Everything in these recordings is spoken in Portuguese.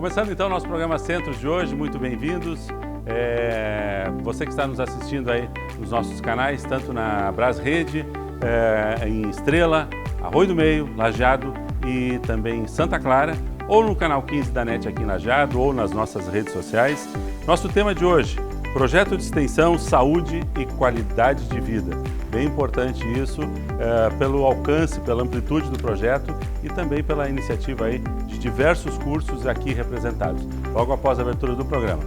Começando então o nosso programa Centros de hoje, muito bem-vindos. Você que está nos assistindo aí nos nossos canais, tanto na Brás Rede, em Estrela, Arroio do Meio, Lajeado e também em Santa Clara, ou no canal 15 da NET aqui em Lajeado, ou nas nossas redes sociais. Nosso tema de hoje, projeto de extensão, saúde e qualidade de vida. Bem importante isso, pelo alcance, pela amplitude do projeto e também pela iniciativa aí de diversos cursos aqui representados. Logo após a abertura do programa.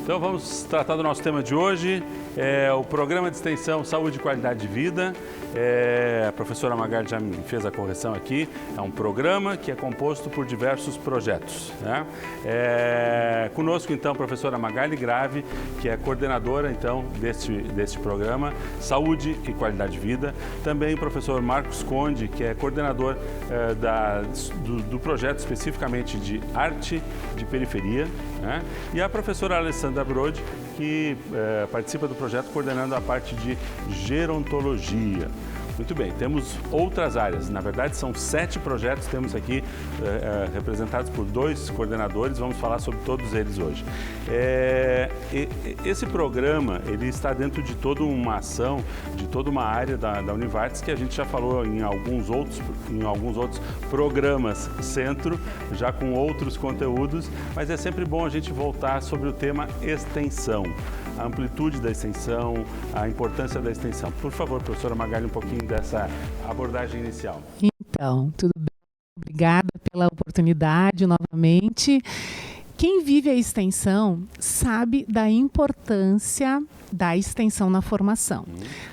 Então vamos tratar do nosso tema de hoje, o Programa de Extensão Saúde e Qualidade de Vida. A professora Magali já me fez a correção aqui, é um programa que é composto por diversos projetos, né? Conosco então a professora Magali Grave, que é coordenadora então deste programa Saúde e Qualidade de Vida. Também o professor Marcos Conde, que é coordenador do projeto especificamente de arte de periferia, né? E a professora Alessandra Brode, que participa do projeto coordenando a parte de gerontologia. Muito bem, temos outras áreas, na verdade são 7 projetos, temos aqui representados por 2 coordenadores, vamos falar sobre todos eles hoje. Esse programa, ele está dentro de toda uma ação, de toda uma área da Univates, que a gente já falou em alguns outros programas centro, já com outros conteúdos, mas é sempre bom a gente voltar sobre o tema extensão. A amplitude da extensão, a importância da extensão. Por favor, professora Magali, um pouquinho dessa abordagem inicial. Então, tudo bem? Obrigada pela oportunidade novamente. Quem vive a extensão sabe da importância da extensão na formação.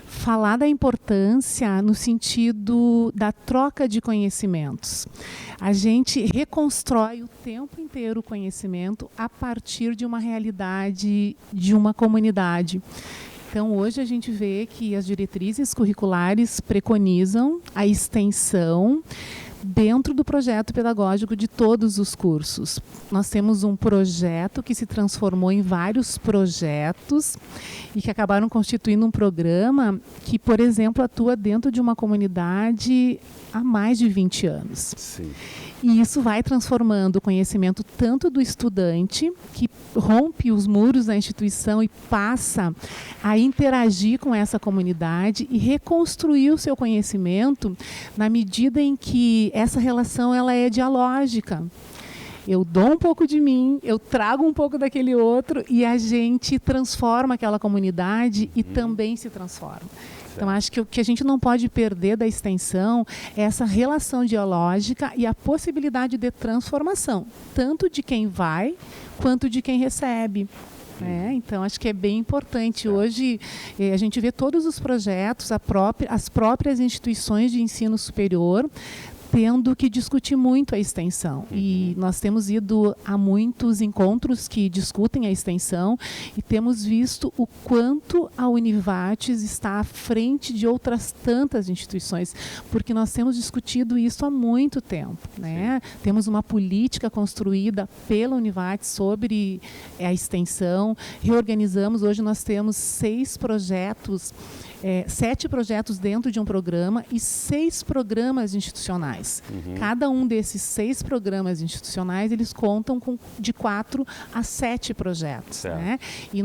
Falar da importância no sentido da troca de conhecimentos. A gente reconstrói o tempo inteiro o conhecimento a partir de uma realidade de uma comunidade. Então, hoje a gente vê que as diretrizes curriculares preconizam a extensão dentro do projeto pedagógico de todos os cursos. Nós temos um projeto que se transformou em vários projetos e que acabaram constituindo um programa que, por exemplo, atua dentro de uma comunidade há mais de 20 anos. Sim. E isso vai transformando o conhecimento tanto do estudante, que rompe os muros da instituição e passa a interagir com essa comunidade e reconstruir o seu conhecimento na medida em que essa relação ela é dialógica. Eu dou um pouco de mim, eu trago um pouco daquele outro e a gente transforma aquela comunidade e também se transforma. Então, acho que o que a gente não pode perder da extensão é essa relação dialógica e a possibilidade de transformação, tanto de quem vai quanto de quem recebe. Então, acho que é bem importante. Hoje, a gente vê todos os projetos, as próprias instituições de ensino superior tendo que discutir muito a extensão. E nós temos ido a muitos encontros que discutem a extensão e temos visto o quanto a Univates está à frente de outras tantas instituições, porque nós temos discutido isso há muito tempo, né? Temos uma política construída pela Univates sobre a extensão, reorganizamos, hoje nós temos 7 projetos dentro de um programa e 6 programas institucionais. Cada um desses 6 programas institucionais, eles contam de 4 a 7 projetos. Né? E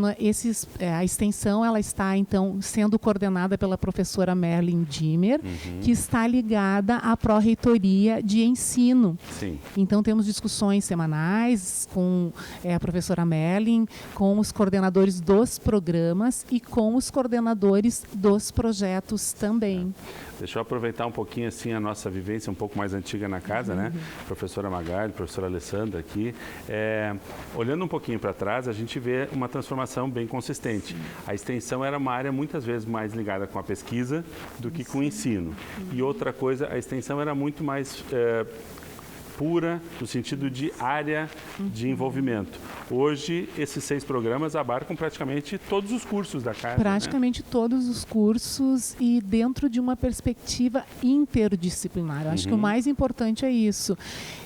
a extensão ela está, então, sendo coordenada pela professora Merlin Dimmer, que está ligada à pró-reitoria de ensino. Sim. Então, temos discussões semanais com a professora Merlin, com os coordenadores dos programas e com os coordenadores dos projetos também. Deixa eu aproveitar um pouquinho assim a nossa vivência um pouco mais antiga na casa, né? Professora Magali, professora Alessandra aqui. Olhando um pouquinho para trás, a gente vê uma transformação bem consistente. A extensão era uma área muitas vezes mais ligada com a pesquisa do que com o ensino. E outra coisa, a extensão era muito mais pura, no sentido de área de envolvimento. Hoje, esses 6 programas abarcam praticamente todos os cursos da casa. Praticamente todos os cursos e dentro de uma perspectiva interdisciplinar. Eu acho que o mais importante é isso.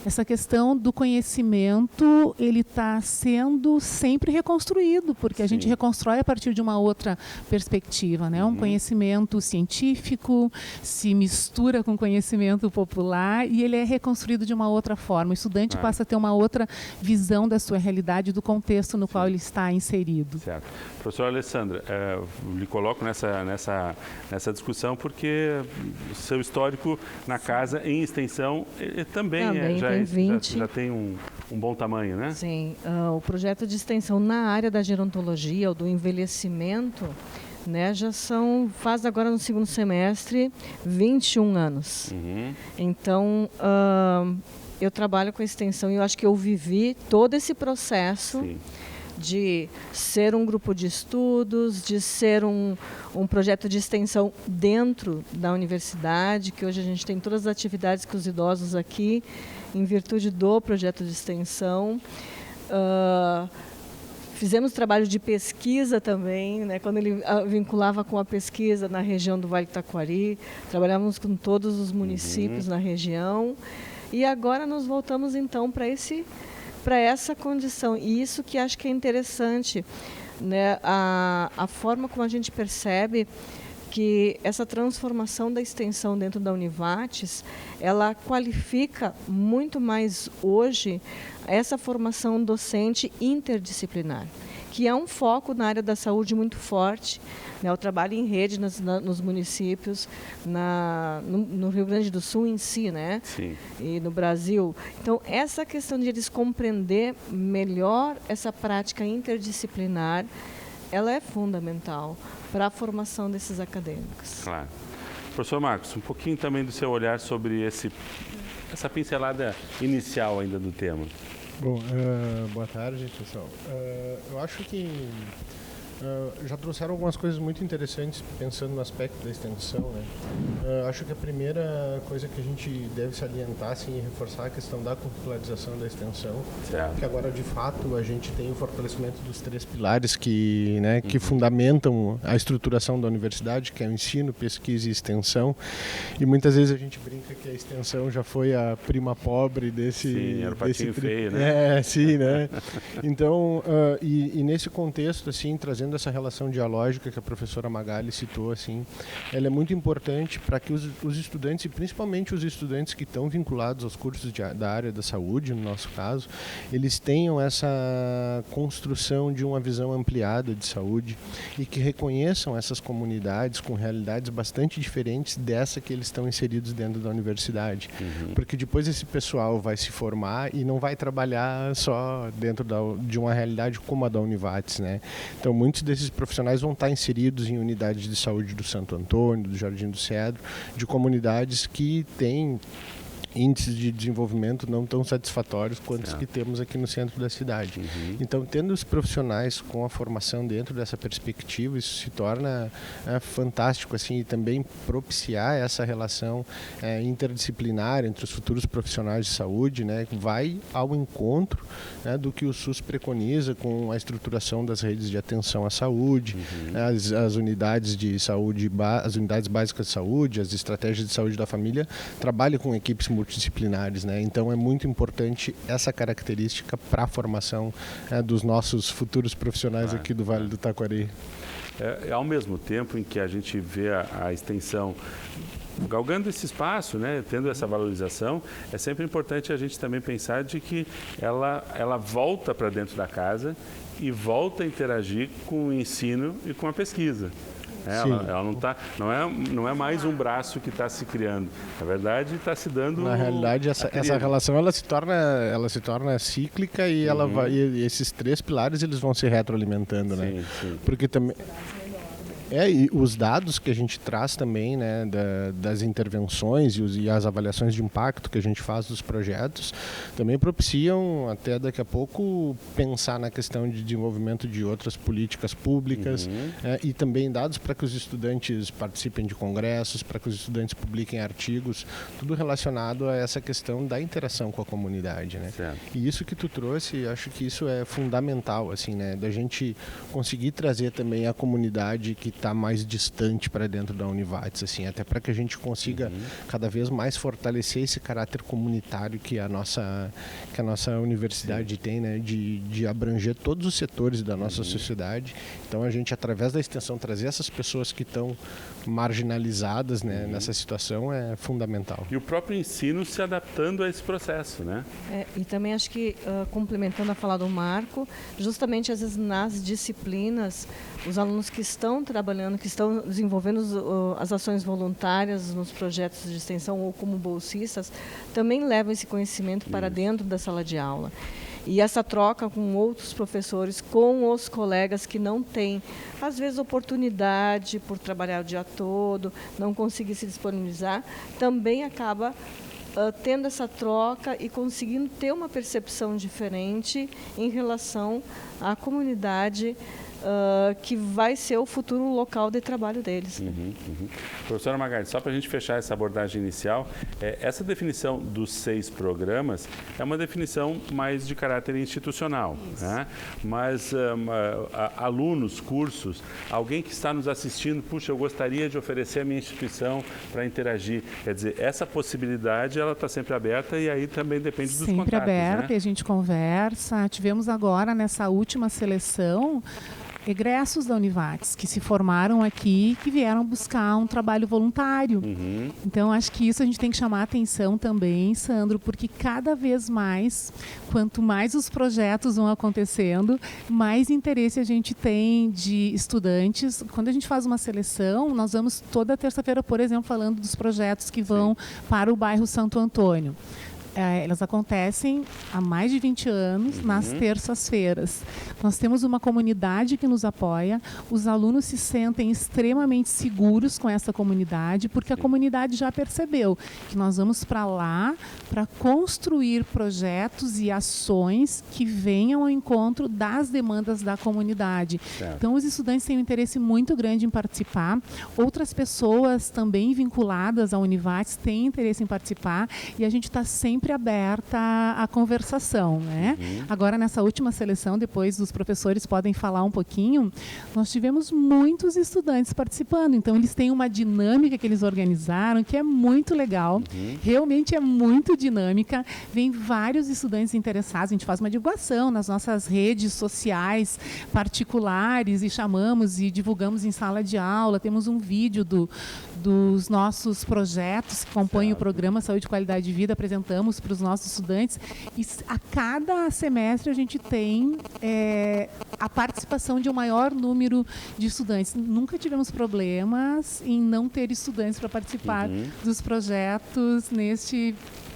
Essa questão do conhecimento, ele está sendo sempre reconstruído, porque a gente reconstrói a partir de uma outra perspectiva, né? Um conhecimento científico se mistura com conhecimento popular e ele é reconstruído de uma outra forma. O estudante passa a ter uma outra visão da sua realidade, do contexto no qual ele está inserido. Certo. Professora Alessandra, lhe coloco nessa discussão porque seu histórico na casa, em extensão, também já tem um bom tamanho, né? Sim. O projeto de extensão na área da gerontologia ou do envelhecimento, né, faz agora no segundo semestre 21 anos. Então, eu trabalho com a extensão e eu acho que eu vivi todo esse processo de ser um grupo de estudos, de ser um projeto de extensão dentro da universidade, que hoje a gente tem todas as atividades com os idosos aqui, em virtude do projeto de extensão. Fizemos trabalho de pesquisa também, né, quando ele vinculava com a pesquisa na região do Vale do Taquari, trabalhávamos com todos os municípios na região, e agora nos voltamos então para essa condição. E isso que acho que é interessante, né, a forma como a gente percebe que essa transformação da extensão dentro da Univates, ela qualifica muito mais hoje essa formação docente interdisciplinar, que é um foco na área da saúde muito forte, né, o trabalho em rede nos municípios, no Rio Grande do Sul em si, né? Sim. E no Brasil. Então, essa questão de eles compreender melhor essa prática interdisciplinar, ela é fundamental para a formação desses acadêmicos. Claro. Professor Marcos, um pouquinho também do seu olhar sobre essa pincelada inicial ainda do tema. Bom, boa tarde, pessoal. Eu acho que já trouxeram algumas coisas muito interessantes pensando no aspecto da extensão, né? Acho que a primeira coisa que a gente deve salientar assim, é reforçar a questão da curricularização da extensão, que agora de fato a gente tem o fortalecimento dos 3 pilares que fundamentam a estruturação da universidade, que é o ensino, pesquisa e extensão, e muitas vezes a gente brinca que a extensão já foi a prima pobre desse... Sim, era o patinho feio, né? Sim, né? Então, e nesse contexto, assim, trazendo essa relação dialógica que a professora Magali citou, assim, ela é muito importante para que os estudantes, e principalmente os estudantes que estão vinculados aos cursos da área da saúde, no nosso caso, eles tenham essa construção de uma visão ampliada de saúde e que reconheçam essas comunidades com realidades bastante diferentes dessa que eles estão inseridos dentro da universidade. Porque depois esse pessoal vai se formar e não vai trabalhar só dentro de uma realidade como a da Univates, né? Então, muitos desses profissionais vão estar inseridos em unidades de saúde do Santo Antônio, do Jardim do Cedro, de comunidades que têm índices de desenvolvimento não tão satisfatórios quanto os que temos aqui no centro da cidade. Então, tendo os profissionais com a formação dentro dessa perspectiva, isso se torna fantástico, assim, e também propiciar essa relação interdisciplinar entre os futuros profissionais de saúde, né, vai ao encontro, né, do que o SUS preconiza com a estruturação das redes de atenção à saúde, as unidades de saúde, as unidades básicas de saúde, as estratégias de saúde da família, trabalham com equipes multidisciplinares, né? Então é muito importante essa característica para a formação dos nossos futuros profissionais aqui do Vale do Taquari. Ao mesmo tempo em que a gente vê a extensão galgando esse espaço, né, tendo essa valorização, é sempre importante a gente também pensar de que ela volta para dentro da casa e volta a interagir com o ensino e com a pesquisa. Ela não é mais um braço que está se criando. Na verdade, está se dando... Na realidade, essa relação ela se torna cíclica e, e esses 3 pilares eles vão se retroalimentando, né? Sim. Porque também... E os dados que a gente traz também, né, das intervenções e as avaliações de impacto que a gente faz dos projetos, também propiciam até daqui a pouco pensar na questão de desenvolvimento de outras políticas públicas, e também dados para que os estudantes participem de congressos, para que os estudantes publiquem artigos, tudo relacionado a essa questão da interação com a comunidade, né? Certo. E isso que tu trouxe, acho que isso é fundamental, assim, né, da gente conseguir trazer também a comunidade que está mais distante para dentro da Univates, assim, até para que a gente consiga cada vez mais fortalecer esse caráter comunitário que a nossa universidade tem, né, de abranger todos os setores da nossa sociedade. Então a gente, através da extensão, trazer essas pessoas que estão marginalizadas, né, nessa situação é fundamental. E o próprio ensino se adaptando a esse processo, né? E também acho que, complementando a fala do Marco, justamente às vezes nas disciplinas, os alunos que estão trabalhando, que estão desenvolvendo as ações voluntárias nos projetos de extensão ou como bolsistas, também levam esse conhecimento para dentro da sala de aula. E essa troca com outros professores, com os colegas que não têm, às vezes, oportunidade por trabalhar o dia todo, não conseguir se disponibilizar, também acaba tendo essa troca e conseguindo ter uma percepção diferente em relação à comunidade que vai ser o futuro local de trabalho deles. Professora Magali, só para a gente fechar essa abordagem inicial, essa definição dos 6 programas é uma definição mais de caráter institucional, né? Mas alunos, cursos, alguém que está nos assistindo, puxa, eu gostaria de oferecer a minha instituição para interagir. Quer dizer, essa possibilidade ela está sempre aberta e aí também depende dos contatos. Sempre aberta, né? E a gente conversa. Tivemos agora, nessa última seleção, egressos da Univates, que se formaram aqui, que vieram buscar um trabalho voluntário. Então, acho que isso a gente tem que chamar a atenção também, Sandro, porque cada vez mais, quanto mais os projetos vão acontecendo, mais interesse a gente tem de estudantes. Quando a gente faz uma seleção, nós vamos toda terça-feira, por exemplo, falando dos projetos que vão para o bairro Santo Antônio. Elas acontecem há mais de 20 anos, nas terças-feiras. Nós temos uma comunidade que nos apoia, os alunos se sentem extremamente seguros com essa comunidade, porque a comunidade já percebeu que nós vamos para lá para construir projetos e ações que venham ao encontro das demandas da comunidade. Certo. Então, os estudantes têm um interesse muito grande em participar, outras pessoas também vinculadas à Univates têm interesse em participar, e a gente está sempre aberta à conversação, né? Agora, nessa última seleção, depois os professores podem falar um pouquinho, nós tivemos muitos estudantes participando, então eles têm uma dinâmica que eles organizaram que é muito legal, realmente é muito dinâmica, vem vários estudantes interessados, a gente faz uma divulgação nas nossas redes sociais particulares e chamamos e divulgamos em sala de aula, temos um vídeo dos nossos projetos que compõem o programa Saúde e Qualidade de Vida, apresentamos para os nossos estudantes, e a cada semestre a gente tem a participação de um maior número de estudantes. Nunca tivemos problemas em não ter estudantes para participar dos projetos neste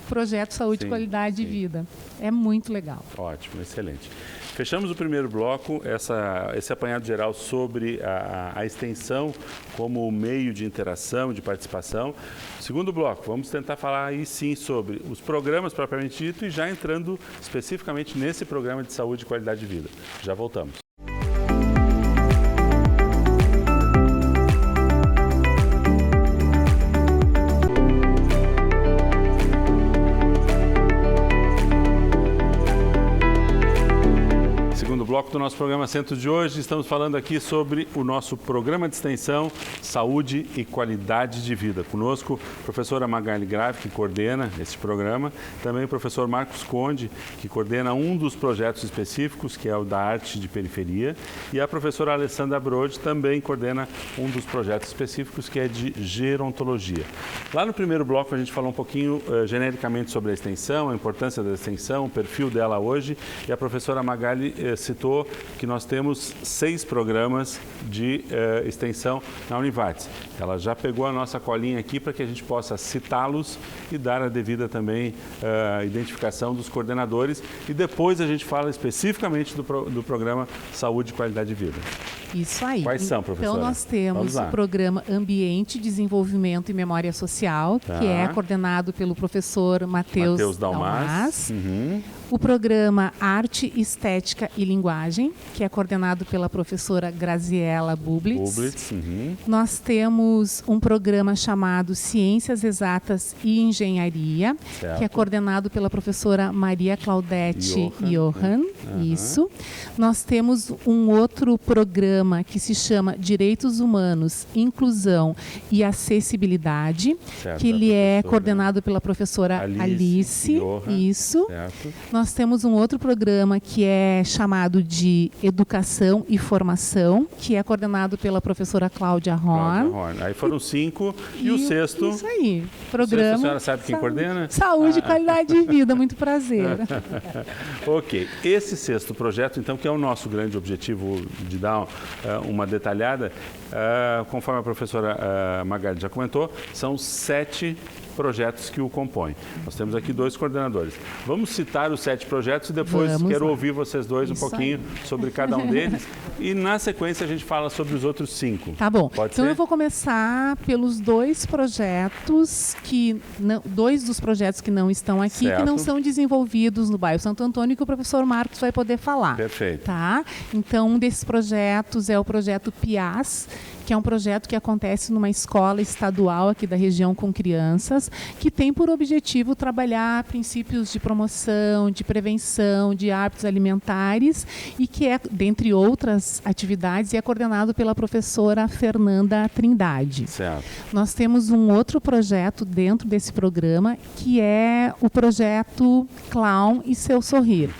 projeto Saúde e Qualidade de Vida. É muito legal. Ótimo, excelente. Fechamos o primeiro bloco, esse apanhado geral sobre a extensão como meio de interação, de participação. Segundo bloco, vamos tentar falar aí sim sobre os programas propriamente dito e já entrando especificamente nesse programa de saúde e qualidade de vida. Já voltamos. Bloco do nosso programa Centro de hoje, estamos falando aqui sobre o nosso programa de extensão Saúde e Qualidade de Vida. Conosco, a professora Magali Grave, que coordena esse programa, também o professor Marcos Conde, que coordena um dos projetos específicos, que é o da Arte de Periferia, e a professora Alessandra Brode também coordena um dos projetos específicos, que é de Gerontologia. Lá no primeiro bloco a gente falou um pouquinho genericamente sobre a extensão, a importância da extensão, o perfil dela hoje, e a professora Magali citou comentou que nós temos 6 programas de extensão na Univates. Ela já pegou a nossa colinha aqui para que a gente possa citá-los e dar a devida também identificação dos coordenadores. E depois a gente fala especificamente do programa Saúde e Qualidade de Vida. Isso aí. Quais são, professora? Então, nós temos o programa Ambiente, Desenvolvimento e Memória Social, que é coordenado pelo professor Matheus Dalmas. Uhum. O programa Arte, Estética e Linguagem, que é coordenado pela professora Graziela Bublitz. Uhum. Nós temos um programa chamado Ciências Exatas e Engenharia, Certo. que é coordenado pela professora Maria Claudete Johan. Uhum. Isso. Nós temos um outro programa que se chama Direitos Humanos, Inclusão e Acessibilidade, Certo, que ele é professora coordenado pela professora Alice. Johan. Isso. Certo. Nós temos um outro programa que é chamado de Educação e Formação, que é coordenado pela professora Cláudia Horn. Aí foram 5 e o sexto. Isso aí. A Programa. senhora sabe quem coordena? Saúde e Qualidade de Vida. Muito prazer. Ok. Esse sexto projeto, então, que é o nosso grande objetivo de dar uma detalhada, conforme a professora Magali já comentou, são 7 projetos que o compõem. Nós temos aqui 2 coordenadores. Vamos citar os 7 projetos e depois quero ouvir vocês dois um pouquinho sobre cada um deles. E na sequência a gente fala sobre os outros 5. Tá bom. Pode então ser? eu vou começar pelos 2 projetos que não, 2 dos projetos que não estão aqui, Certo. que não são desenvolvidos no bairro Santo Antônio, que o professor Marcos vai poder falar. Perfeito. Tá? Então, um desses projetos é o projeto PIAS, que é um projeto que acontece numa escola estadual aqui da região com crianças, que tem por objetivo trabalhar princípios de promoção, de prevenção, de hábitos alimentares e que é, dentre outras atividades, é coordenado pela professora Fernanda Trindade. Certo. Nós temos um outro projeto dentro desse programa, que é o projeto Clown e Seu Sorrir,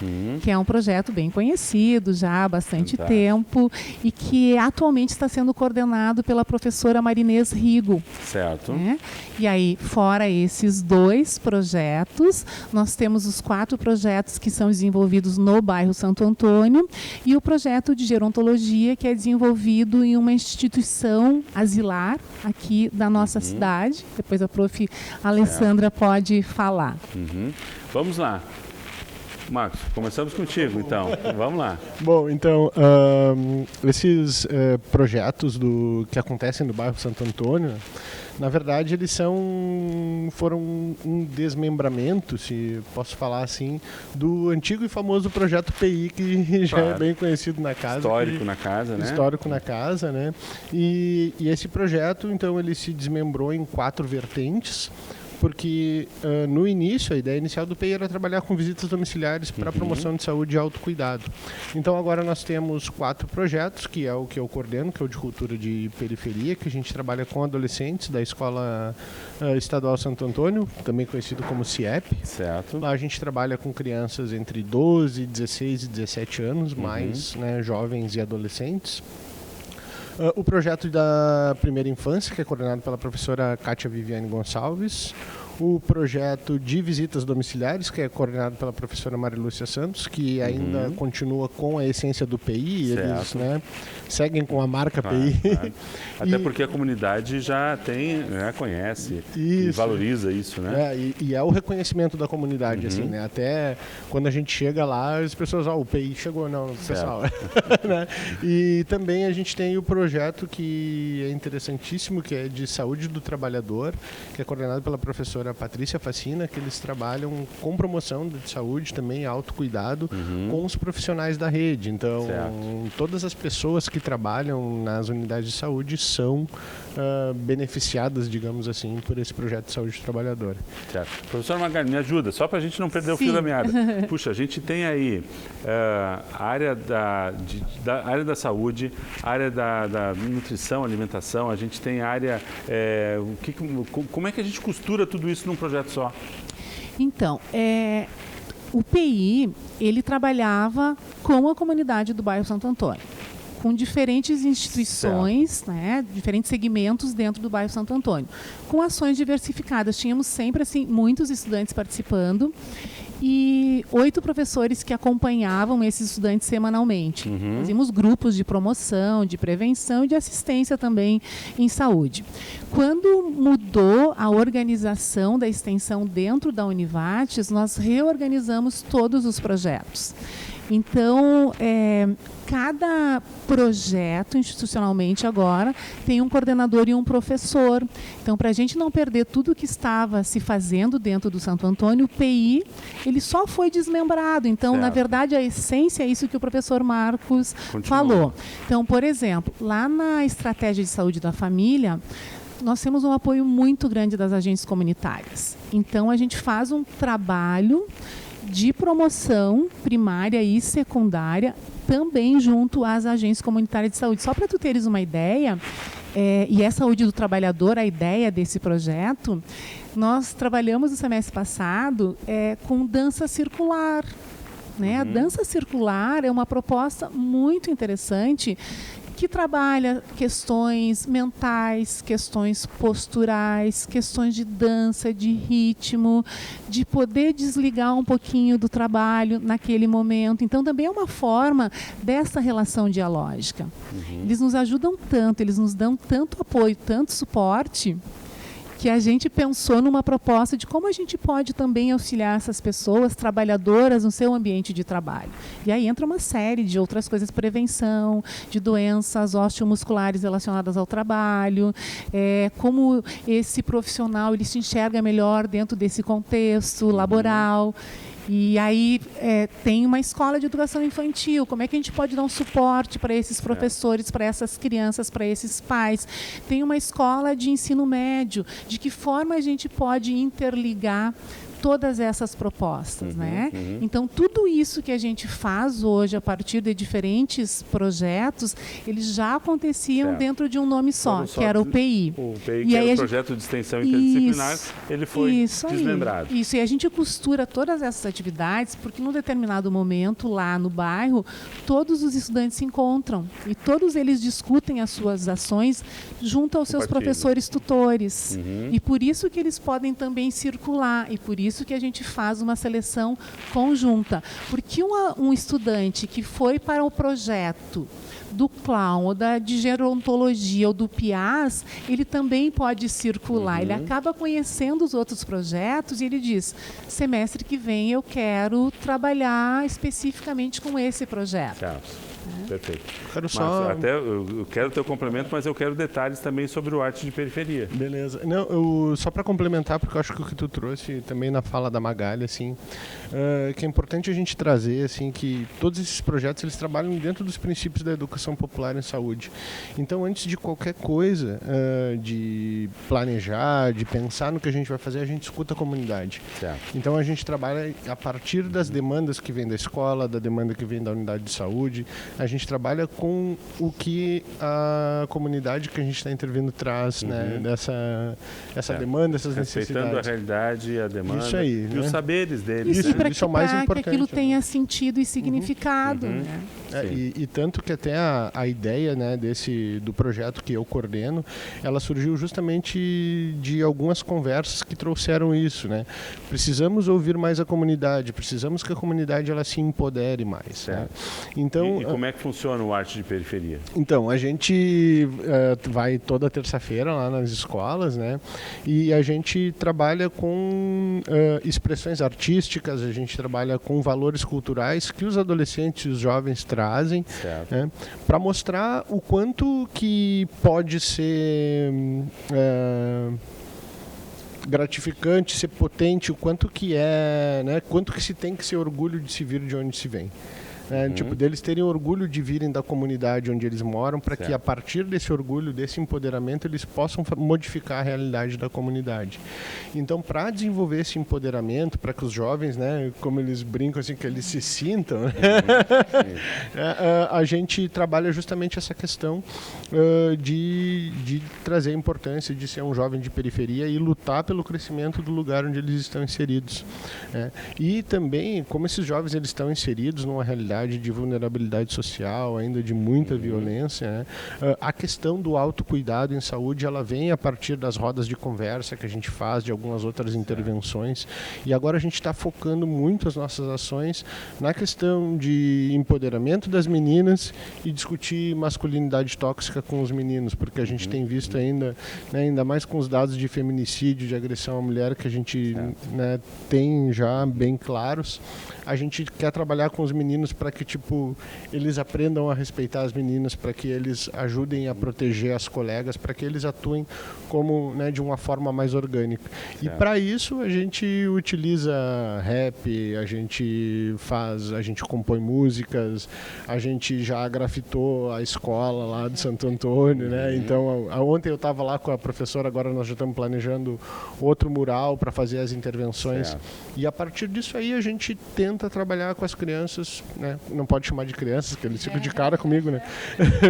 que é um projeto bem conhecido já há bastante Fantástico. tempo e que atualmente está sendo coordenado pela professora Marinês Rigo. Certo. Né? E aí, fora esses 2 projetos, nós temos os 4 projetos que são desenvolvidos no bairro Santo Antônio e o projeto de gerontologia, que é desenvolvido em uma instituição asilar aqui da nossa cidade. Depois a prof. Alessandra pode falar. Uhum. Vamos lá. Marcos, começamos contigo, então. Vamos lá. Bom, então, esses projetos que acontecem no bairro Santo Antônio, na verdade, eles foram um desmembramento, se posso falar assim, do antigo e famoso projeto PI, que já é bem conhecido na casa. Histórico na casa, né? Histórico na casa, né? E esse projeto, então, ele se desmembrou em 4 vertentes, porque no início, a ideia inicial do PI era trabalhar com visitas domiciliares para promoção de saúde e autocuidado. Então agora nós temos 4 projetos, que é o que eu coordeno, que é o de cultura de periferia, que a gente trabalha com adolescentes da Escola Estadual Santo Antônio, também conhecido como CIEP. Certo. Lá a gente trabalha com crianças entre 12, 16 e 17 anos, mais jovens e adolescentes. O projeto da primeira infância, que é coordenado pela professora Kátia Viviane Gonçalves. O projeto de visitas domiciliares, que é coordenado pela professora Marilúcia Santos, que ainda continua com a essência do PI. Eles seguem com a marca PI. Claro. Até porque a comunidade já tem, conhece e valoriza isso, né? E é o reconhecimento da comunidade, assim, né? Até quando a gente chega lá, as pessoas, o PI chegou, não, pessoal. Né? E também a gente tem o projeto que é interessantíssimo, que é de saúde do trabalhador, que é coordenado pela professora Patrícia Facina, que eles trabalham com promoção de saúde, também autocuidado, com os profissionais da rede. Então, todas as pessoas que trabalham nas unidades de saúde são beneficiadas, digamos assim, por esse projeto de saúde do trabalhador. Certo. Professora Magali, me ajuda, só para a gente não perder o fio da meada. Puxa, a gente tem aí a área área da saúde, a área da nutrição, alimentação, a gente tem a área... como é que a gente costura tudo isso num projeto só? Então, o PI, ele trabalhava com a comunidade do bairro Santo Antônio. com diferentes instituições, né, diferentes segmentos dentro do bairro Santo Antônio, com ações diversificadas. Tínhamos sempre assim muitos estudantes participando e 8 professores que acompanhavam esses estudantes semanalmente. Fazíamos grupos de promoção, de prevenção e de assistência também em saúde. Quando mudou a organização da extensão dentro da Univates, nós reorganizamos todos os projetos. Então, cada projeto institucionalmente agora tem um coordenador e um professor. Então, para a gente não perder tudo que estava se fazendo dentro do Santo Antônio, o PI ele só foi desmembrado. Então, na verdade, a essência é isso que o professor Marcos falou. Então, por exemplo, lá na estratégia de saúde da família, nós temos um apoio muito grande das agências comunitárias. Então, a gente faz um trabalho de promoção primária e secundária também junto às agências comunitárias de saúde. Só para tu teres uma ideia, e é saúde do trabalhador, a ideia desse projeto, nós trabalhamos no semestre passado com dança circular. Né? A dança circular é uma proposta muito interessante que trabalha questões mentais, questões posturais, questões de dança, de ritmo, de poder desligar um pouquinho do trabalho naquele momento. Então, também é uma forma dessa relação dialógica. Eles nos ajudam tanto, eles nos dão tanto apoio, tanto suporte, que a gente pensou numa proposta de como a gente pode também auxiliar essas pessoas trabalhadoras no seu ambiente de trabalho. E aí entra uma série de outras coisas, prevenção de doenças osteomusculares relacionadas ao trabalho, como esse profissional ele se enxerga melhor dentro desse contexto laboral. E aí tem uma escola de educação infantil, como é que a gente pode dar um suporte para esses professores, para essas crianças, para esses pais? Tem uma escola de ensino médio, de que forma a gente pode interligar todas essas propostas, né? Então, tudo isso que a gente faz hoje a partir de diferentes projetos, eles já aconteciam dentro de um nome só, que era o PI. O PI, que era o Projeto de Extensão Interdisciplinar, ele foi desmembrado. Isso, e a gente costura todas essas atividades, porque num determinado momento, lá no bairro, todos os estudantes se encontram e todos eles discutem as suas ações junto aos seus professores tutores. E por isso que eles podem também circular, e por isso que a gente faz uma seleção conjunta. Porque um estudante que foi para o projeto do clown, ou de gerontologia, ou do PIAS, ele também pode circular. Ele acaba conhecendo os outros projetos e ele diz, semestre que vem eu quero trabalhar especificamente com esse projeto. Perfeito. Eu quero o teu complemento, mas eu quero detalhes também sobre o arte de periferia. Beleza. Não, só para complementar, porque eu acho que o que tu trouxe também na fala da Magali, assim, que é importante a gente trazer, assim, que todos esses projetos eles trabalham dentro dos princípios da educação popular em saúde. Então, antes de qualquer coisa, de planejar, de pensar no que a gente vai fazer, a gente escuta a comunidade. Então, a gente trabalha a partir das demandas que vêm da escola, da demanda que vem da unidade de saúde. A gente trabalha com o que a comunidade que a gente está intervindo traz, né? Essa demanda, essas necessidades. Respeitando a realidade, a demanda. Isso aí, e os saberes deles. Isso, para que aquilo tenha sentido e significado. Né? E tanto que até a ideia, né, do projeto que eu coordeno, ela surgiu justamente de algumas conversas que trouxeram isso. Né? Precisamos ouvir mais a comunidade, precisamos que a comunidade ela se empodere mais. Né? Então, e como é que funciona o arte de periferia? Então, a gente vai toda terça-feira lá nas escolas, né? E a gente trabalha com expressões artísticas, a gente trabalha com valores culturais que os adolescentes e os jovens trazem, né? Para mostrar o quanto que pode ser gratificante, ser potente, o quanto que né? Quanto que se tem que ser orgulho de se vir de onde se vem. Tipo, deles terem orgulho de virem da comunidade onde eles moram, para que a partir desse orgulho, desse empoderamento, eles possam modificar a realidade da comunidade. Então, para desenvolver esse empoderamento, para que os jovens, né, como eles brincam assim, que eles se sintam, né? A gente trabalha justamente essa questão de trazer a importância de ser um jovem de periferia e lutar pelo crescimento do lugar onde eles estão inseridos. E também, como esses jovens eles estão inseridos numa realidade de vulnerabilidade social, ainda de muita violência, né? A questão do autocuidado em saúde, ela vem a partir das rodas de conversa que a gente faz, de algumas outras intervenções, e agora a gente está focando muito as nossas ações na questão de empoderamento das meninas e discutir masculinidade tóxica com os meninos, porque a gente tem visto ainda, né, ainda mais com os dados de feminicídio, de agressão à mulher que a gente, né, tem já bem claros, a gente quer trabalhar com os meninos para que eles aprendam a respeitar as meninas, para que eles ajudem a proteger as colegas, para que eles atuem como, né, de uma forma mais orgânica. E para isso a gente utiliza rap, a gente compõe músicas, a gente já grafitou a escola lá de Santo Antônio, né? Então, ontem eu estava lá com a professora, agora nós já estamos planejando outro mural para fazer as intervenções. E a partir disso aí a gente tenta trabalhar com as crianças, né? Não pode chamar de crianças, porque eles ficam de cara comigo, né?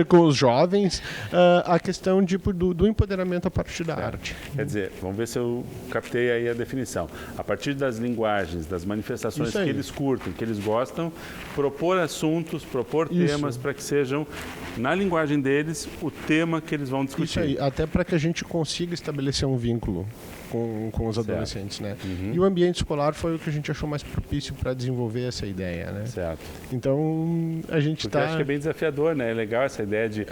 Com os jovens, a questão do empoderamento a partir da arte. Quer dizer, vamos ver se eu captei aí a definição. A partir das linguagens, das manifestações que eles curtem, que eles gostam, propor assuntos, propor temas para que sejam, na linguagem deles, o tema que eles vão discutir. Isso aí, até para que a gente consiga estabelecer um vínculo com os adolescentes, né? E o ambiente escolar foi o que a gente achou mais propício para desenvolver essa ideia, né? Certo. Então, a gente está... acho que é bem desafiador, né? É legal essa ideia de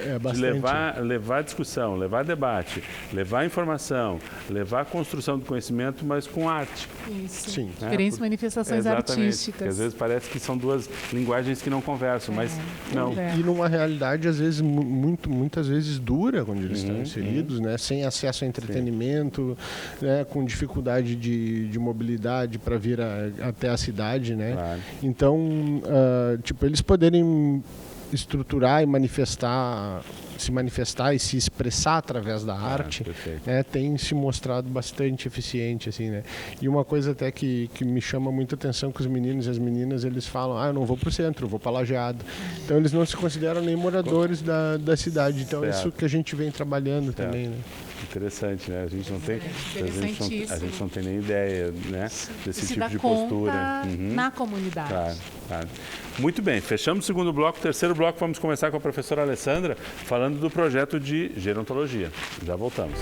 levar discussão, levar debate, levar informação, levar construção do conhecimento, mas com arte. Isso. Sim. Diferentes manifestações artísticas. Porque às vezes parece que são duas linguagens que não conversam, mas não. É. E numa realidade, às vezes, muitas vezes dura, quando eles estão inseridos, né? Sem acesso a entretenimento, né? Com dificuldade de mobilidade para vir até a cidade, né? Claro. Então, eles poderem estruturar e se manifestar e se expressar através da arte, né, tem se mostrado bastante eficiente, assim, né? E uma coisa até que me chama muita atenção com os meninos e as meninas, eles falam, eu não vou para o centro, eu vou para Lajeado. Então eles não se consideram nem moradores da cidade. Então é isso que a gente vem trabalhando também, né? Interessante, né? A gente não tem nem ideia, né, desse tipo de postura. Na comunidade. Claro. Muito bem, fechamos o segundo bloco. Terceiro bloco, vamos começar com a professora Alessandra, falando do projeto de gerontologia. Já voltamos.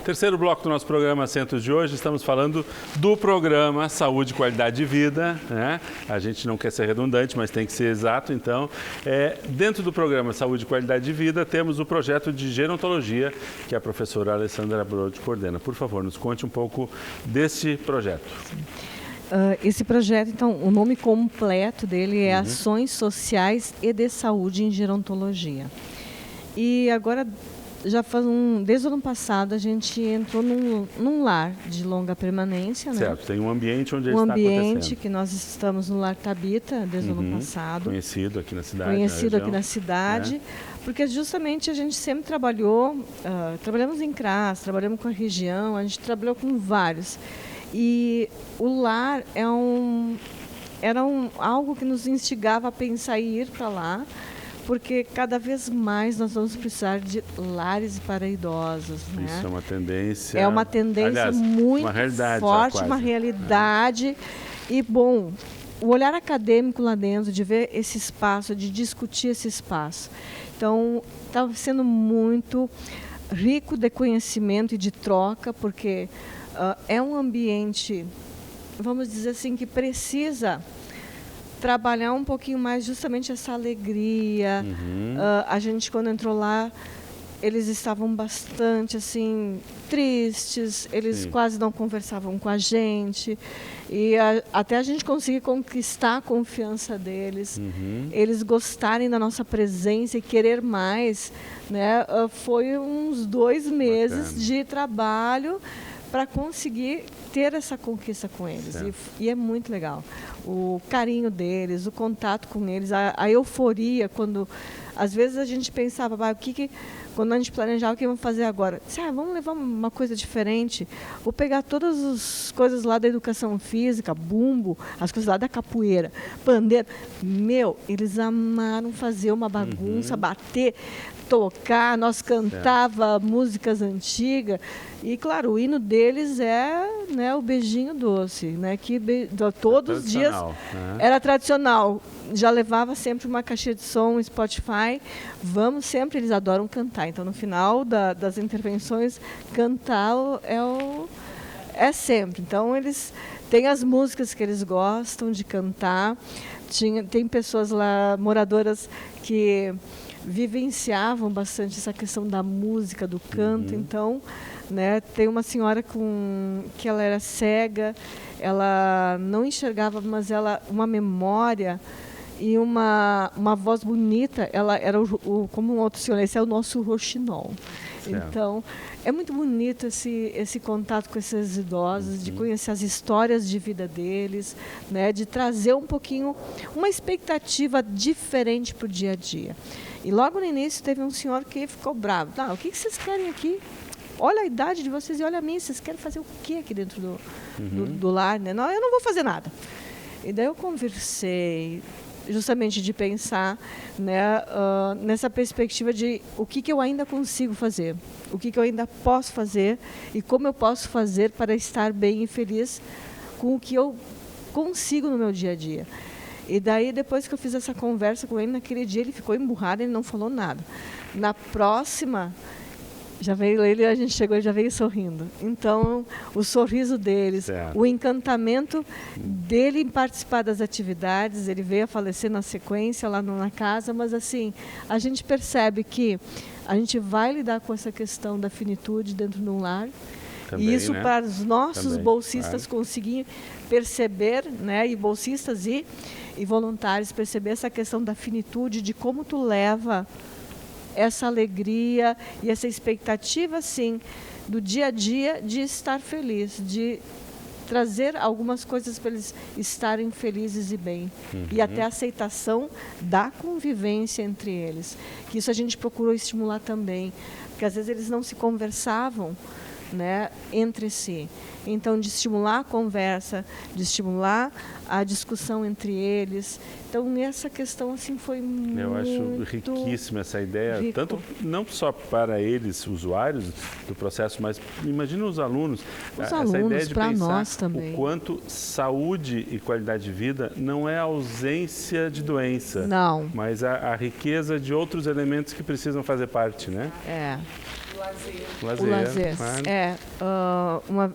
Terceiro bloco do nosso programa Centros de hoje, estamos falando do programa Saúde e Qualidade de Vida, né? A gente não quer ser redundante, mas tem que ser exato, então. Dentro do programa Saúde e Qualidade de Vida, temos o projeto de gerontologia, que a professora Alessandra Brode coordena. Por favor, nos conte um pouco desse projeto. Esse projeto, então, o nome completo dele é Ações Sociais e de Saúde em Gerontologia. E agora... desde o ano passado, a gente entrou num lar de longa permanência. Certo, né? Tem um ambiente onde está acontecendo. Um ambiente que nós estamos no Lar Tabita desde o ano passado. Conhecido aqui na cidade. Né? Porque justamente a gente sempre trabalhou, trabalhamos em CRAS, trabalhamos com a região, a gente trabalhou com vários. E o lar era algo que nos instigava a pensar em ir para lá, porque cada vez mais nós vamos precisar de lares para idosos. Né? Isso é uma tendência... É uma tendência, aliás, muito forte, uma realidade. E, bom, o olhar acadêmico lá dentro, de ver esse espaço, de discutir esse espaço. Então, está sendo muito rico de conhecimento e de troca, porque é um ambiente, vamos dizer assim, que precisa... trabalhar um pouquinho mais justamente essa alegria. A gente, quando entrou lá, eles estavam bastante assim tristes, eles quase não conversavam com a gente, e até a gente conseguir conquistar a confiança deles, eles gostarem da nossa presença e querer mais, né? Foi uns 2 meses de trabalho para conseguir ter essa conquista com eles. E é muito legal. O carinho deles, o contato com eles, a euforia, quando às vezes a gente pensava, quando a gente planejava o que vamos fazer agora, vamos levar uma coisa diferente, vou pegar todas as coisas lá da educação física, bumbo, as coisas lá da capoeira, pandeiro. Eles amaram fazer uma bagunça, bater, tocar, nós cantava músicas antigas, e claro, o hino deles é, né, o beijinho doce, né, que todos os dias era tradicional. Já levava sempre uma caixinha de som, um Spotify, eles adoram cantar, então no final das intervenções, cantar é sempre. Então eles têm as músicas que eles gostam de cantar, tem pessoas lá, moradoras, que vivenciavam bastante essa questão da música, do canto. Então, né, tem uma senhora que ela era cega, ela não enxergava, mas uma memória e uma voz bonita. Ela era como um outro senhor, esse é o nosso roxinol. Então, é muito bonito esse contato com esses idosos, de conhecer as histórias de vida deles, né, de trazer um pouquinho, uma expectativa diferente para o dia a dia. E logo no início teve um senhor que ficou bravo. O que vocês querem aqui? Olha a idade de vocês e olha a minha, vocês querem fazer o que aqui dentro do lar? Né? Não, eu não vou fazer nada. E daí eu conversei, justamente de pensar, né, nessa perspectiva de o que eu ainda consigo fazer, o que eu ainda posso fazer e como eu posso fazer para estar bem e feliz com o que eu consigo no meu dia a dia. E daí, depois que eu fiz essa conversa com ele, naquele dia ele ficou emburrado, ele não falou nada. Na próxima, já veio ele, a gente chegou e já veio sorrindo. Então, o sorriso deles, o encantamento dele em participar das atividades, ele veio a falecer na sequência lá na casa, mas assim, a gente percebe que a gente vai lidar com essa questão da finitude dentro de um lar. Também, e isso, né, para os nossos bolsistas conseguirem perceber, né, e bolsistas e voluntários, perceber essa questão da finitude, de como tu leva essa alegria e essa expectativa, assim, do dia a dia de estar feliz, de trazer algumas coisas para eles estarem felizes e bem. E até a aceitação da convivência entre eles. Que isso a gente procurou estimular também, porque às vezes eles não se conversavam, né, entre si. Então, de estimular a conversa, de estimular a discussão entre eles. Então, essa questão assim foi muito... Eu acho riquíssima essa ideia, tanto não só para eles, usuários do processo, mas imagina os alunos. Essa ideia de pensar nós também. O quanto saúde e qualidade de vida não é a ausência de doença, mas a riqueza de outros elementos que precisam fazer parte, né? O lazer. Claro.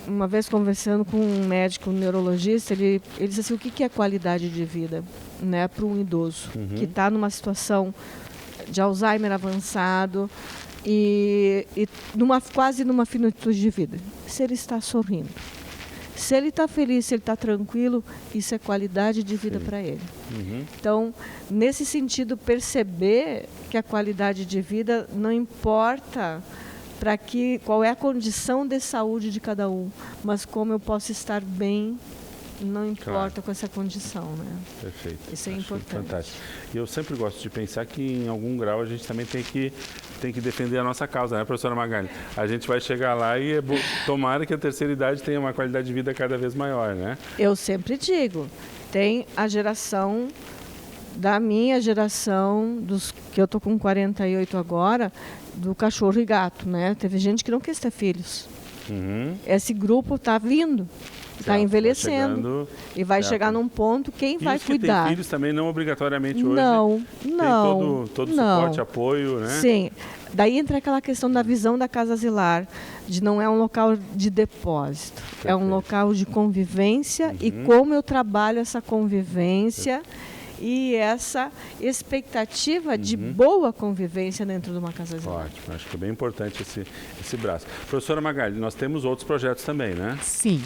Uma vez conversando com um médico, um neurologista, ele disse assim, o que é qualidade de vida, né, para um idoso que está numa situação de Alzheimer avançado e quase numa finitude de vida. Se ele está sorrindo, se ele está feliz, se ele está tranquilo, isso é qualidade de vida para ele. Então, nesse sentido, perceber que a qualidade de vida não importa qual é a condição de saúde de cada um, mas como eu posso estar bem, não importa com essa condição, né? Perfeito. Isso é importante. Fantástico. E eu sempre gosto de pensar que em algum grau a gente também tem que defender a nossa causa, né, professora Magali? A gente vai chegar lá e tomara que a terceira idade tenha uma qualidade de vida cada vez maior, né? Eu sempre digo, tem a geração da minha geração, que eu tô com 48 agora, do cachorro e gato, né? Teve gente que não quis ter filhos. Esse grupo está vindo, está envelhecendo e vai chegar num ponto, quem vai cuidar? Tem filhos também não obrigatoriamente hoje. Não. Tem todo suporte, apoio, né? Sim. Daí entra aquela questão da visão da casa asilar, de não é um local de depósito, é um local de convivência e como eu trabalho essa convivência e essa expectativa de boa convivência dentro de uma casa de lar. Ótimo, acho que é bem importante esse braço. Professora Magali, nós temos outros projetos também, né? Sim.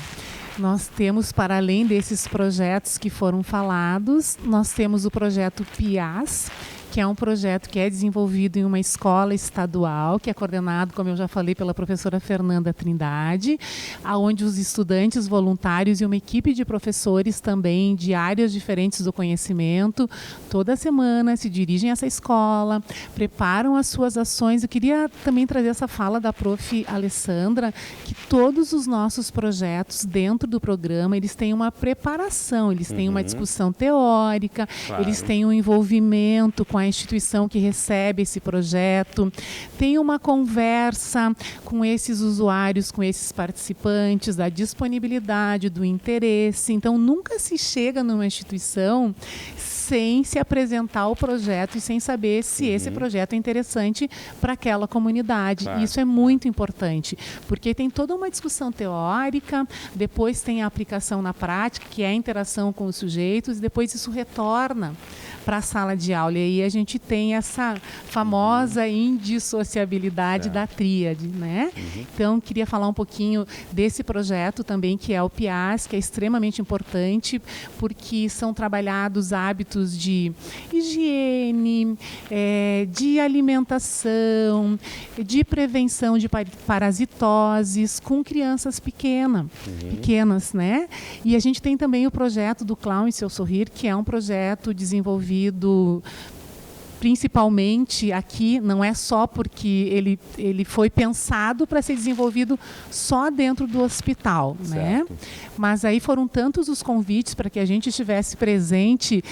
Nós temos, para além desses projetos que foram falados, nós temos o projeto PIAS, que é um projeto que é desenvolvido em uma escola estadual, que é coordenado, como eu já falei, pela professora Fernanda Trindade, onde os estudantes voluntários e uma equipe de professores também de áreas diferentes do conhecimento, toda semana se dirigem a essa escola, preparam as suas ações. Eu queria também trazer essa fala da prof. Alessandra, que todos os nossos projetos dentro do programa, eles têm uma preparação, eles têm uma discussão teórica, Claro. eles têm um envolvimento com a instituição que recebe esse projeto, tem uma conversa com esses usuários, com esses participantes, da disponibilidade, do interesse. Então, nunca se chega numa instituição sem se apresentar o projeto e sem saber se esse projeto é interessante para aquela comunidade. Claro. Isso é muito importante, porque tem toda uma discussão teórica, depois tem a aplicação na prática, que é a interação com os sujeitos, e depois isso retorna para a sala de aula. E aí a gente tem essa famosa indissociabilidade da tríade, né? Então, queria falar um pouquinho desse projeto também, que é o PIAS, que é extremamente importante, porque são trabalhados hábitos de higiene, de alimentação, de prevenção de parasitoses com crianças pequenas, né? E a gente tem também o projeto do Clown e Seu Sorrir, que é um projeto desenvolvido principalmente aqui, não é só porque ele foi pensado para ser desenvolvido só dentro do hospital, né? Mas aí foram tantos os convites para que a gente estivesse presente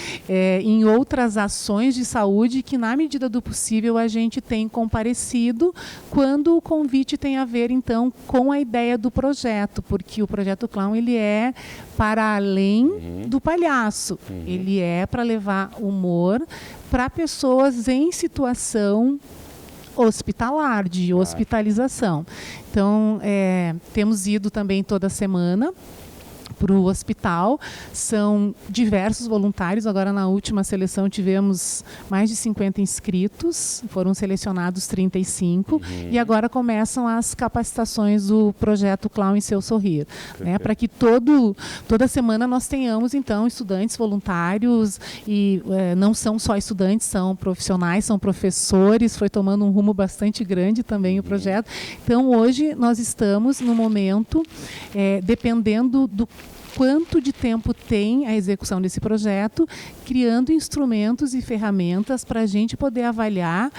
em outras ações de saúde que, na medida do possível, a gente tem comparecido quando o convite tem a ver, então, com a ideia do projeto, porque o Projeto Clown, ele é para além do palhaço, ele é para levar humor para pessoas em situação hospitalar, de hospitalização. Então, temos ido também toda semana para o hospital, são diversos voluntários. Agora, na última seleção, tivemos mais de 50 inscritos, foram selecionados 35, e agora começam as capacitações do projeto Clown e Seu Sorrir, né, para que toda semana nós tenhamos, então, estudantes voluntários, e não são só estudantes, são profissionais, são professores, foi tomando um rumo bastante grande também o projeto. Então, hoje nós estamos no momento, dependendo do quanto de tempo tem a execução desse projeto, criando instrumentos e ferramentas para a gente poder avaliar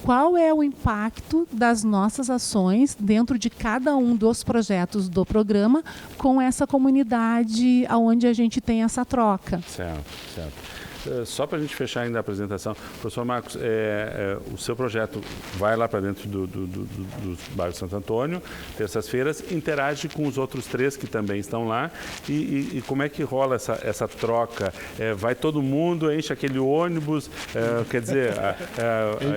qual é o impacto das nossas ações dentro de cada um dos projetos do programa com essa comunidade onde a gente tem essa troca. Certo. Só para a gente fechar ainda a apresentação, professor Marcos, o seu projeto vai lá para dentro do bairro Santo Antônio, terças-feiras, interage com os outros 3 que também estão lá, e como é que rola essa troca? Vai todo mundo, enche aquele ônibus, quer dizer...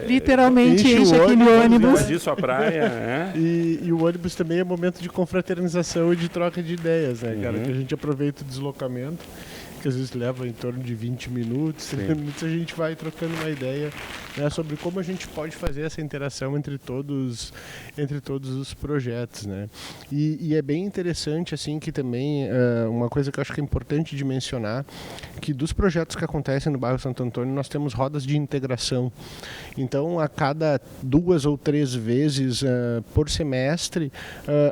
literalmente enche aquele ônibus. Disso a praia, E o ônibus também é momento de confraternização e de troca de ideias, né, cara? Que a gente aproveita o deslocamento, que às vezes leva em torno de 20 minutos, 30 minutos, a gente vai trocando uma ideia, né, sobre como a gente pode fazer essa interação entre todos os projetos, né? E é bem interessante, assim, que também, uma coisa que eu acho que é importante de mencionar, que dos projetos que acontecem no bairro Santo Antônio, nós temos rodas de integração. Então, a cada 2 ou 3 vezes por semestre,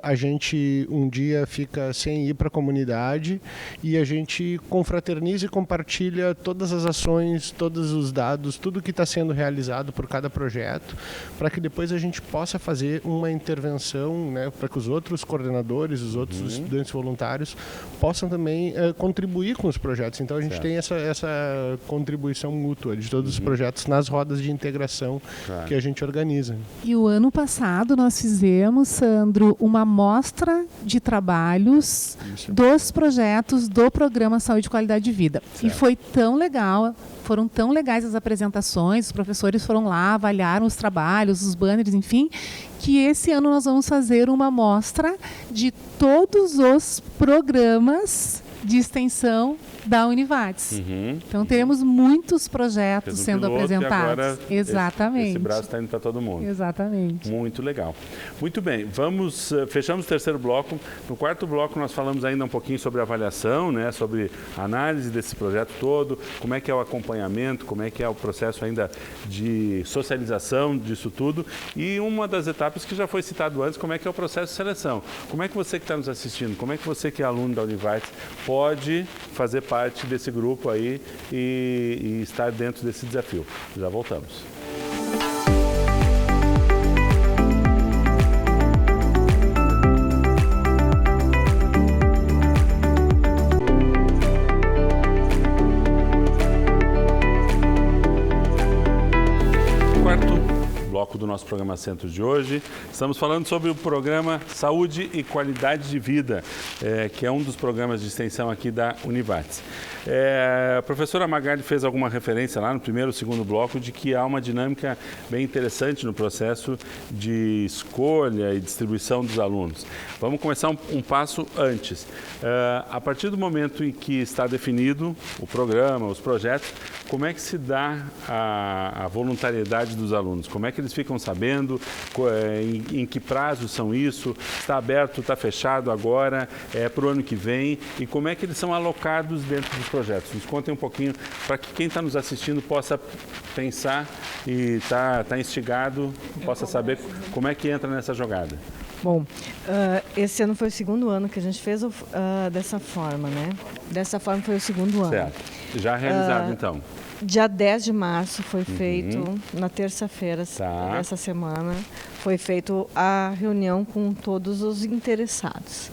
a gente um dia fica sem ir para a comunidade e a gente confraterniza e compartilha todas as ações, todos os dados, tudo que está sendo realizado por cada projeto, para que depois a gente possa fazer uma intervenção, né, para que os outros coordenadores, os outros estudantes voluntários possam também contribuir com os projetos. Então a gente tem essa contribuição mútua de todos os projetos nas rodas de integração que a gente organiza. E o ano passado nós fizemos, Sandro, uma amostra de trabalhos dos projetos do Programa Saúde e Qualidade de Vida. E foi tão legal, foram tão legais as apresentações, os professores foram lá, avaliaram os trabalhos, os banners, enfim, que esse ano nós vamos fazer uma amostra de todos os programas de extensão da Univates. Então, teremos muitos projetos sendo apresentados. Agora exatamente. Esse braço está indo para todo mundo. Exatamente. Muito legal. Muito bem, fechamos o terceiro bloco. No quarto bloco nós falamos ainda um pouquinho sobre avaliação, né, sobre a análise desse projeto todo, como é que é o acompanhamento, como é que é o processo ainda de socialização disso tudo e uma das etapas que já foi citado antes, como é que é o processo de seleção. Como é que você que está nos assistindo, como é que você que é aluno da Univates pode fazer parte desse grupo aí e estar dentro desse desafio. Já voltamos. Do nosso programa Centro de hoje. Estamos falando sobre o programa Saúde e Qualidade de Vida, que é um dos programas de extensão aqui da Univates. A professora Magali fez alguma referência lá no primeiro e segundo bloco de que há uma dinâmica bem interessante no processo de escolha e distribuição dos alunos. Vamos começar um passo antes. A partir do momento em que está definido o programa, os projetos, como é que se dá a voluntariedade dos alunos? Como é que eles ficam sabendo? Em que prazos são isso? Está aberto, está fechado agora? Para o ano que vem? E como é que eles são alocados dentro dos projetos? Nos contem um pouquinho para que quem está nos assistindo possa pensar e está instigado, possa saber como é que entra nessa jogada. Bom, esse ano foi o segundo ano que a gente fez dessa forma, né? Dessa forma foi o segundo ano. Certo. Já realizado, então? Dia 10 de março foi feito, na terça-feira dessa semana, foi feito a reunião com todos os interessados.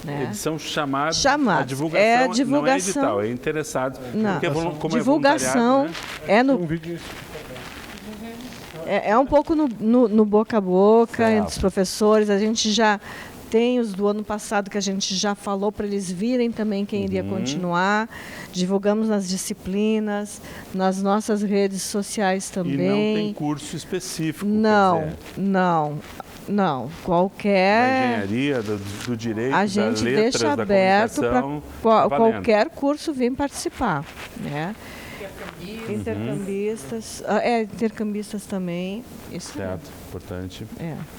Né? Eles são chamados. A divulgação, não é edital, é interessados. Não, como divulgação é no... É um pouco no boca a boca, entre os professores. A gente já tem os do ano passado que a gente já falou para eles virem também quem iria continuar. Divulgamos nas disciplinas, nas nossas redes sociais também. E não tem curso específico? Não. Qualquer... Da engenharia, do direito, a gente das letras, deixa da aberto para tá qualquer curso vir participar, né? Intercambistas, intercambistas também. Isso certo, importante.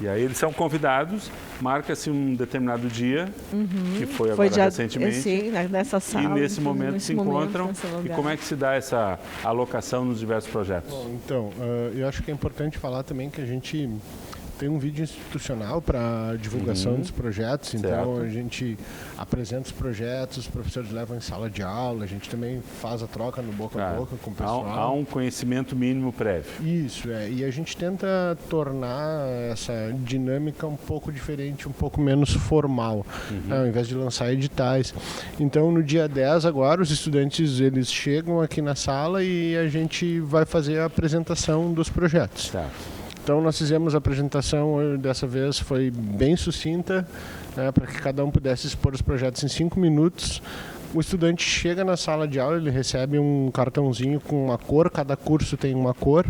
E aí eles são convidados, marca-se um determinado dia, que foi agora recentemente. Sim, nessa sala. E nesse momento se encontram. E como é que se dá essa alocação nos diversos projetos? Bom, então, eu acho que é importante falar também que a gente tem um vídeo institucional para divulgação dos projetos, então a gente apresenta os projetos, os professores levam em sala de aula, a gente também faz a troca no boca a boca com o pessoal. Há um conhecimento mínimo prévio. Isso, e a gente tenta tornar essa dinâmica um pouco diferente, um pouco menos formal, ao invés de lançar editais. Então, no dia 10 agora, os estudantes eles chegam aqui na sala e a gente vai fazer a apresentação dos projetos. Então nós fizemos a apresentação, dessa vez foi bem sucinta, né, para que cada um pudesse expor os projetos em 5 minutos. O estudante chega na sala de aula, ele recebe um cartãozinho com uma cor, cada curso tem uma cor.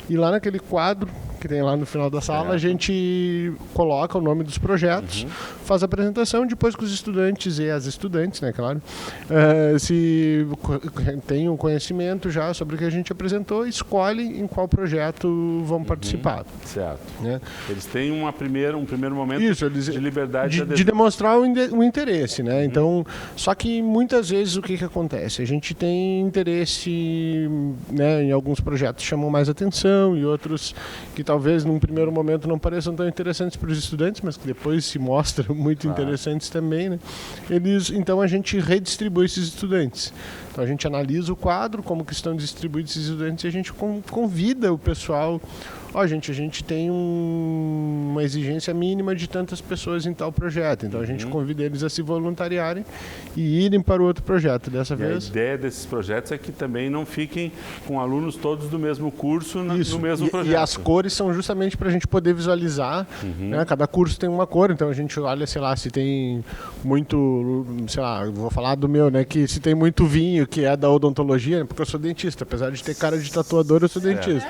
E lá naquele quadro que tem lá no final da sala, a gente coloca o nome dos projetos, faz a apresentação, depois que os estudantes e as estudantes, né, claro, se tem um conhecimento já sobre o que a gente apresentou, escolhe em qual projeto vão participar. Certo. Né? Eles têm um primeiro momento de liberdade de demonstrar o interesse, né? Então, só que muitas vezes o que acontece? A gente tem interesse, né, em alguns projetos chamam mais atenção e outros que talvez num primeiro momento não pareçam tão interessantes para os estudantes, mas que depois se mostram muito interessantes também, né? Então a gente redistribui esses estudantes. Então a gente analisa o quadro, como que estão distribuídos esses estudantes e a gente convida o pessoal. A gente tem uma exigência mínima de tantas pessoas em tal projeto. Então a gente convida eles a se voluntariarem e irem para o outro projeto. Dessa vez. A ideia desses projetos é que também não fiquem com alunos todos do mesmo curso no mesmo projeto. E as cores são justamente para a gente poder visualizar. Né? Cada curso tem uma cor, então a gente olha, sei lá, se tem muito, sei lá, vou falar do meu, né? Que se tem muito vinho, que é da odontologia, porque eu sou dentista, apesar de ter cara de tatuador, eu sou dentista.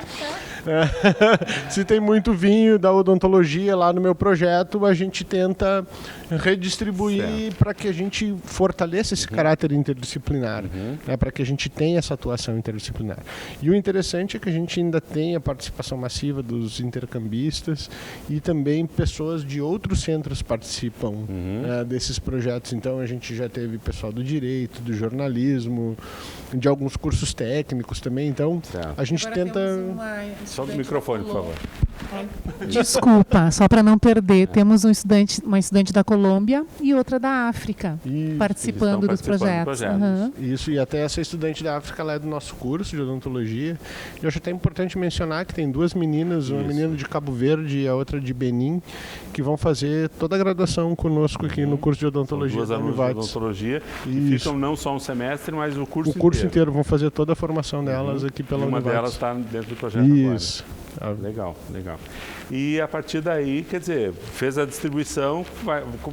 Se tem muito vinho da odontologia lá no meu projeto, a gente tenta redistribuir para que a gente fortaleça esse caráter interdisciplinar, né, para que a gente tenha essa atuação interdisciplinar. E o interessante é que a gente ainda tem a participação massiva dos intercambistas e também pessoas de outros centros participam desses projetos. Então a gente já teve pessoal do direito, do jornalismo, de alguns cursos técnicos também. Então a gente tenta... Só do microfone, por favor. Desculpa, só para não perder, temos uma estudante da Colômbia e outra da África participando dos projetos. Isso, e até essa estudante da África ela é do nosso curso de odontologia. Eu acho até importante mencionar que tem duas meninas, uma menina de Cabo Verde e a outra de Benin, que vão fazer toda a graduação conosco aqui no curso de odontologia. Duas alunas de odontologia que ficam não só um semestre, mas o curso inteiro. Vão fazer toda a formação delas aqui pela Univates. Uma delas está dentro do projeto agora. Legal, legal. E a partir daí, quer dizer, fez a distribuição,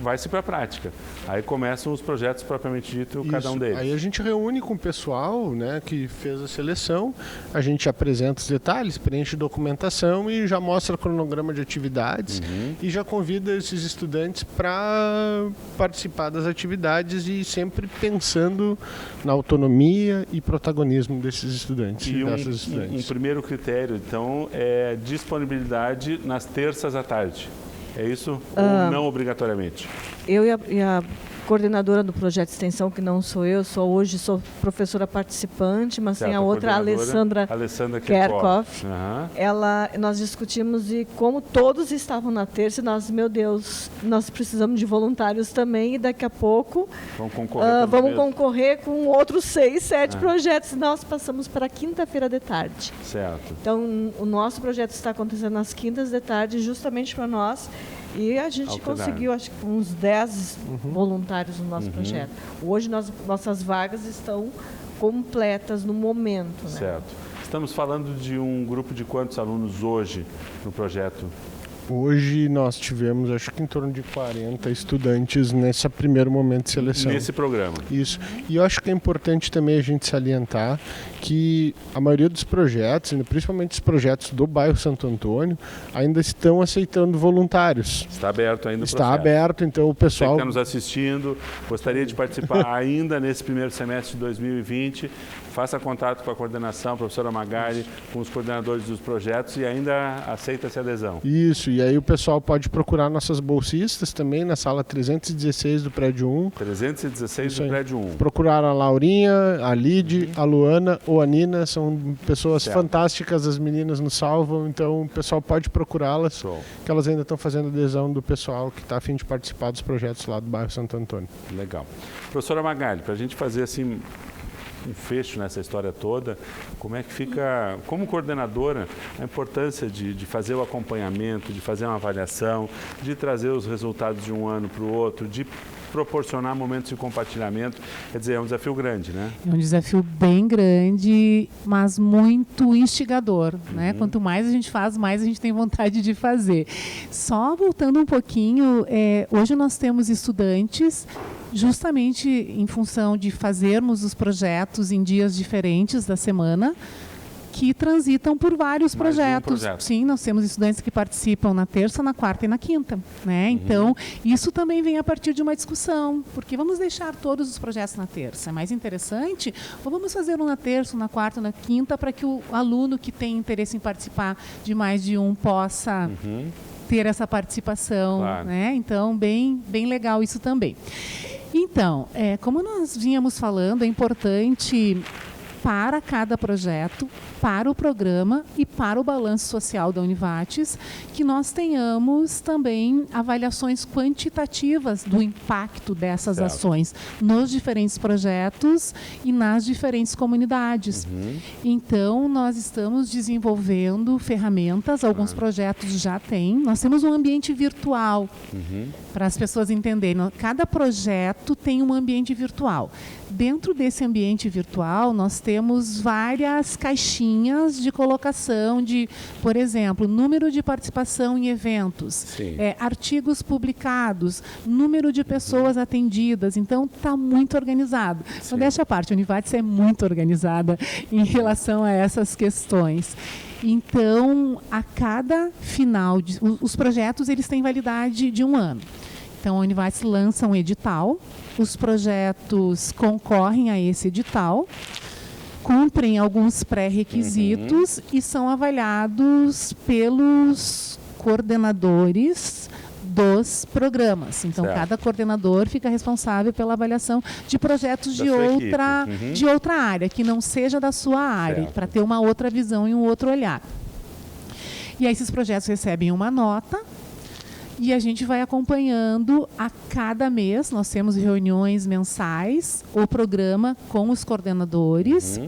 vai-se para a prática. Aí começam os projetos propriamente dito, cada um deles. Aí a gente reúne com o pessoal, né, que fez a seleção, a gente apresenta os detalhes, preenche documentação e já mostra cronograma de atividades e já convida esses estudantes para participar das atividades e sempre pensando na autonomia e protagonismo desses estudantes e dessas estudantes. Um primeiro critério, então, é disponibilidade nas terças à tarde. É isso? Ou não obrigatoriamente? Eu e a coordenadora do projeto de extensão, que não sou eu, hoje sou professora participante, mas tem a outra, a Alessandra Kerkhoff. Nós discutimos e como todos estavam na terça, meu Deus, nós precisamos de voluntários também e daqui a pouco vamos concorrer com outros 6, 7 projetos. Nós passamos para quinta-feira de tarde. Certo. Então, o nosso projeto está acontecendo nas quintas de tarde, justamente para nós. E a gente conseguiu, acho que uns 10 voluntários no nosso projeto. Hoje, nossas vagas estão completas no momento. Né? Certo. Estamos falando de um grupo de quantos alunos hoje no projeto? Hoje nós tivemos, acho que em torno de 40 estudantes nesse primeiro momento de seleção. Nesse programa. Isso. E eu acho que é importante também a gente salientar que a maioria dos projetos, principalmente os projetos do bairro Santo Antônio, ainda estão aceitando voluntários. Está aberto ainda o processo. Está aberto, então o pessoal... Você que está nos assistindo, gostaria de participar ainda nesse primeiro semestre de 2020, faça contato com a coordenação, a professora Magali, com os coordenadores dos projetos e ainda aceita-se adesão. Isso, e aí o pessoal pode procurar nossas bolsistas também na sala 316 do prédio 1. 316 do prédio 1. Procurar a Laurinha, a Lid, a Luana ou a Nina, são pessoas fantásticas, as meninas nos salvam, então o pessoal pode procurá-las, que elas ainda estão fazendo adesão do pessoal que está a fim de participar dos projetos lá do bairro Santo Antônio. Legal. Professora Magali, para a gente fazer assim um fecho nessa história toda, como é que fica, como coordenadora, a importância de fazer o acompanhamento, de fazer uma avaliação, de trazer os resultados de um ano para o outro, de proporcionar momentos de compartilhamento, quer dizer, é um desafio grande, né? É um desafio bem grande, mas muito instigador, né? Quanto mais a gente faz, mais a gente tem vontade de fazer. Só voltando um pouquinho, hoje nós temos estudantes justamente em função de fazermos os projetos em dias diferentes da semana, que transitam por vários projetos. Sim, nós temos estudantes que participam na terça, na quarta e na quinta. Né? Então, isso também vem a partir de uma discussão, porque vamos deixar todos os projetos na terça. É mais interessante, ou vamos fazer um na terça, um na quarta, um na quinta, para que o aluno que tem interesse em participar de mais de um possa ter essa participação. Claro. Né? Então, bem legal isso também. Então, como nós vínhamos falando, é importante para cada projeto, para o programa e para o balanço social da Univates, que nós tenhamos também avaliações quantitativas do impacto dessas ações nos diferentes projetos e nas diferentes comunidades. Então, nós estamos desenvolvendo ferramentas, alguns projetos já têm. Nós temos um ambiente virtual, para as pessoas entenderem. Cada projeto tem um ambiente virtual. dentro desse ambiente virtual, nós temos várias caixinhas de colocação de, por exemplo, número de participação em eventos, artigos publicados, número de pessoas atendidas. Então, está muito organizado. Então, deixa a parte, a Univates é muito organizada em relação a essas questões. Então, a cada final, os projetos eles têm validade de 1 ano. Então, a Univates lança um edital, os projetos concorrem a esse edital, cumprem alguns pré-requisitos e são avaliados pelos coordenadores dos programas. Então, cada coordenador fica responsável pela avaliação de projetos de outra área, que não seja da sua área, para ter uma outra visão e um outro olhar. E aí, esses projetos recebem uma nota e a gente vai acompanhando a cada mês. Nós temos reuniões mensais, o programa com os coordenadores,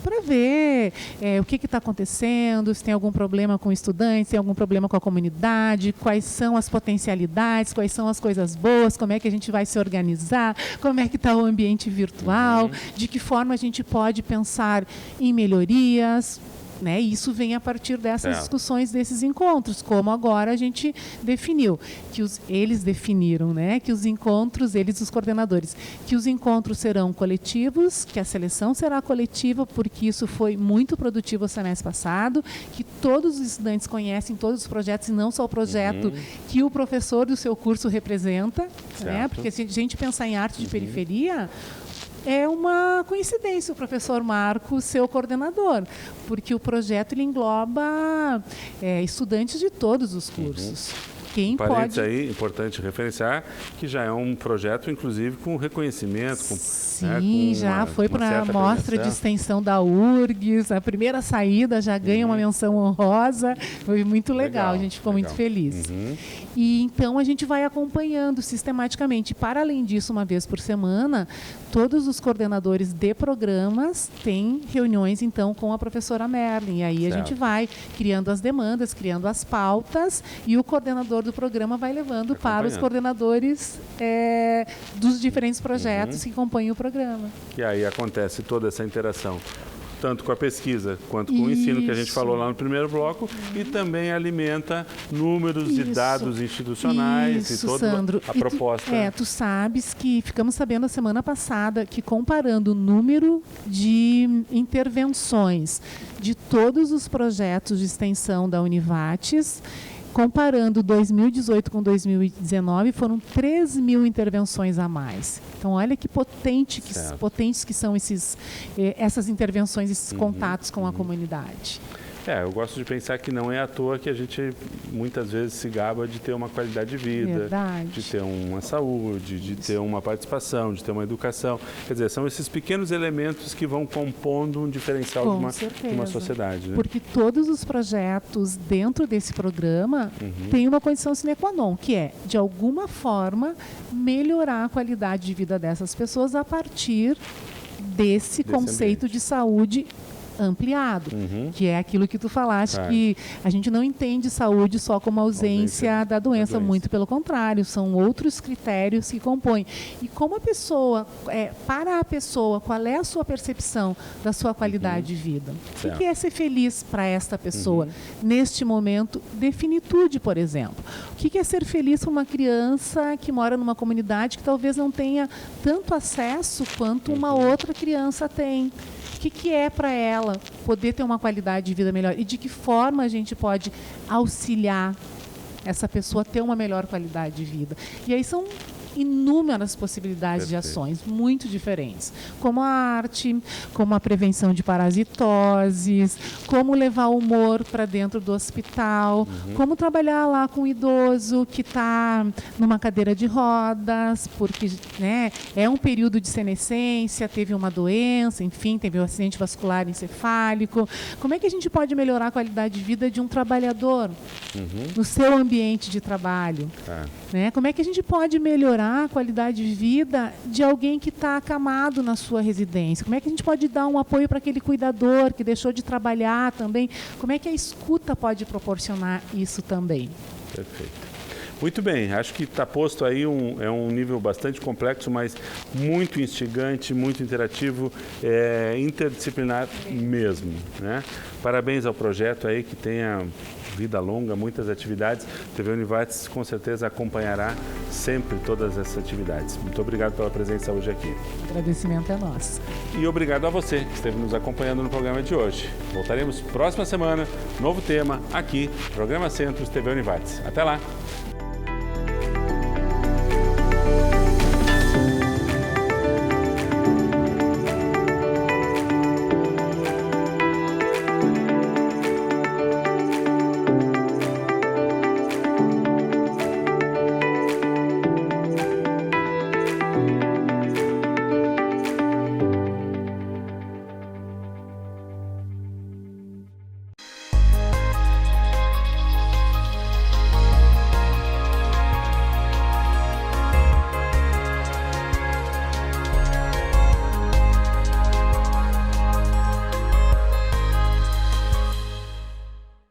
para ver o que está acontecendo, se tem algum problema com o estudante, se tem algum problema com a comunidade, quais são as potencialidades, quais são as coisas boas, como é que a gente vai se organizar, como é que está o ambiente virtual, de que forma a gente pode pensar em melhorias. Né? E isso vem a partir dessas discussões, desses encontros, como agora a gente definiu, que eles definiram, né? Que os encontros, os coordenadores, que os encontros serão coletivos, que a seleção será coletiva, porque isso foi muito produtivo o semestre passado, que todos os estudantes conhecem todos os projetos, e não só o projeto que o professor do seu curso representa, né? Porque se a gente pensar em arte de periferia, é uma coincidência o professor Marcos ser o coordenador, porque o projeto ele engloba estudantes de todos os cursos. Quem Parênteses pode... aí, importante referenciar, que já é um projeto, inclusive, com reconhecimento. Sim, já foi para a mostra de extensão da URGS, a primeira saída já ganha uma menção honrosa, foi muito legal, a gente ficou muito feliz. E então a gente vai acompanhando sistematicamente. Para além disso, uma vez por semana, todos os coordenadores de programas têm reuniões, então, com a professora Merlin. E aí a gente vai criando as demandas, criando as pautas, e o coordenador do programa vai levando para os coordenadores dos diferentes projetos que compõem o programa. E aí acontece toda essa interação, tanto com a pesquisa quanto com o ensino, que a gente falou lá no primeiro bloco, e também alimenta números e dados institucionais e toda Sandro. a proposta. Tu sabes que ficamos sabendo a semana passada que, comparando o número de intervenções de todos os projetos de extensão da Univates, comparando 2018 com 2019, foram 3.000 intervenções a mais. Então, olha que potentes que são essas intervenções, esses contatos com a comunidade. Eu gosto de pensar que não é à toa que a gente muitas vezes se gaba de ter uma qualidade de vida, de ter uma saúde, de ter uma participação, de ter uma educação. Quer dizer, são esses pequenos elementos que vão compondo um diferencial de uma sociedade. Né? Porque todos os projetos dentro desse programa têm uma condição sine qua non, que é, de alguma forma, melhorar a qualidade de vida dessas pessoas a partir desse conceito de saúde ampliado, que é aquilo que tu falaste, que a gente não entende saúde só como ausência da doença, muito pelo contrário, são outros critérios que compõem. E como a pessoa, para a pessoa, qual é a sua percepção da sua qualidade de vida? O que é ser feliz para esta pessoa neste momento de finitude, por exemplo? O que é ser feliz para uma criança que mora numa comunidade que talvez não tenha tanto acesso quanto uma outra criança tem? O que é para ela poder ter uma qualidade de vida melhor? E de que forma a gente pode auxiliar essa pessoa a ter uma melhor qualidade de vida? E aí são inúmeras possibilidades de ações muito diferentes, como a arte, como a prevenção de parasitoses, como levar o humor para dentro do hospital, como trabalhar lá com o idoso que está numa cadeira de rodas, porque é um período de senescência, teve uma doença, enfim, teve um acidente vascular encefálico. Como é que a gente pode melhorar a qualidade de vida de um trabalhador no seu ambiente de trabalho? Como é que a gente pode melhorar a qualidade de vida de alguém que está acamado na sua residência? Como é que a gente pode dar um apoio para aquele cuidador que deixou de trabalhar também? Como é que a escuta pode proporcionar isso também? Perfeito. Muito bem, acho que está posto aí é um nível bastante complexo, mas muito instigante, muito interativo, interdisciplinar mesmo, né? Parabéns ao projeto aí, que tenha vida longa, muitas atividades. A TV Univates com certeza acompanhará sempre todas essas atividades. Muito obrigado pela presença hoje aqui. O agradecimento é nosso. E obrigado a você que esteve nos acompanhando no programa de hoje. Voltaremos próxima semana, novo tema, aqui, Programa Centros TV Univates. Até lá!